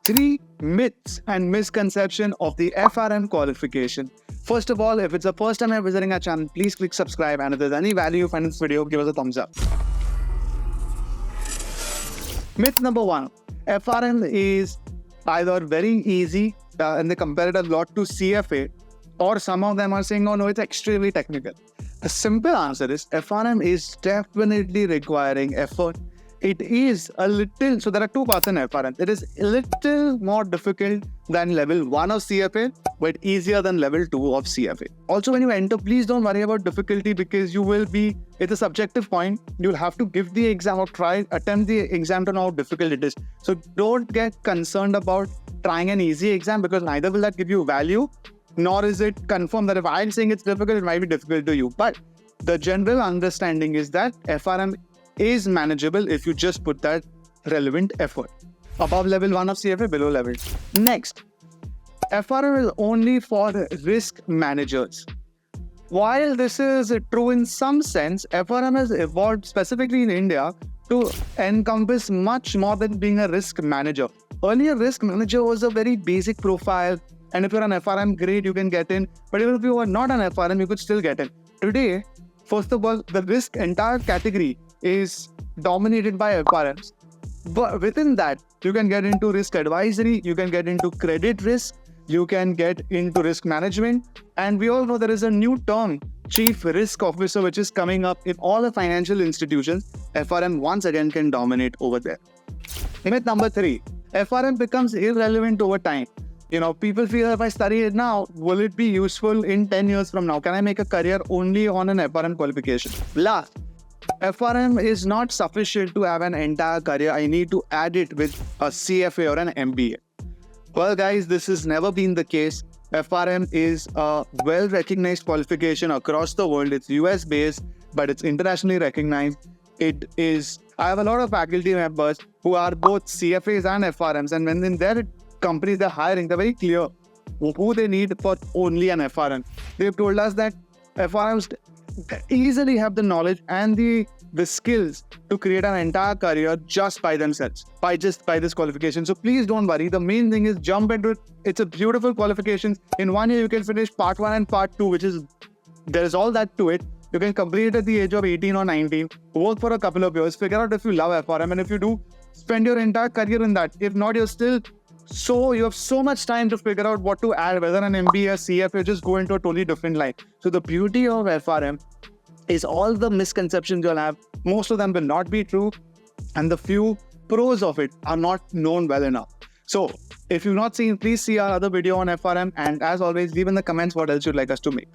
3 myths and misconceptions of the FRM qualification. First of all, if it's the first time you're visiting our channel, please click subscribe, and if there's any value you find in this video, give us a thumbs up. Myth number 1. FRM is either very easy and they compare it a lot to CFA, or some of them are saying, oh no, it's extremely technical. The simple answer is FRM is definitely requiring effort. It is a little, so there are two parts in FRM. It is a little more difficult than level 1 of CFA, but easier than level 2 of CFA. Also, when you enter, please don't worry about difficulty, because you will be, it's a subjective point. You'll have to give the exam or attempt the exam to know how difficult it is. So don't get concerned about trying an easy exam, because neither will that give you value, nor is it confirmed that if I'm saying it's difficult, it might be difficult to you. But the general understanding is that FRM is manageable if you just put that relevant effort. Above level 1 of CFA, below level 2. Next, FRM is only for risk managers. While this is true in some sense, FRM has evolved specifically in India to encompass much more than being a risk manager. Earlier, risk manager was a very basic profile, and if you're an FRM, great, you can get in. But even if you are not an FRM, you could still get in. Today, first of all, the risk entire category is dominated by FRMs. But within that, you can get into risk advisory, you can get into credit risk, you can get into risk management. And we all know there is a new term, Chief Risk Officer, which is coming up in all the financial institutions. FRM once again can dominate over there. Myth number 3, FRM becomes irrelevant over time. People feel, if I study it now, will it be useful in 10 years from now? Can I make a career only on an FRM qualification? Last, FRM is not sufficient to have an entire career. I need to add it with a CFA or an MBA. Well, guys, this has never been the case. FRM is a well-recognized qualification across the world. It's US-based, but it's internationally recognized. I have a lot of faculty members who are both CFAs and FRMs, and when in their companies they're hiring, they're very clear who they need for only an FRM. They've told us that FRMs easily have the knowledge and the skills to create an entire career just by themselves, by this qualification. So please don't worry. The main thing is jump into it. It's a beautiful qualification. In 1 year, you can finish part 1 and part 2, there is all that to it. You can complete it at the age of 18 or 19, work for a couple of years, figure out if you love FRM, and if you do, spend your entire career in that. If not, you have so much time to figure out what to add, whether an MBA or CFA, just go into a totally different line. So the beauty of FRM is all the misconceptions you'll have, most of them will not be true, and the few pros of it are not known well enough. So if you've not seen, please see our other video on FRM, and as always, leave in the comments what else you'd like us to make.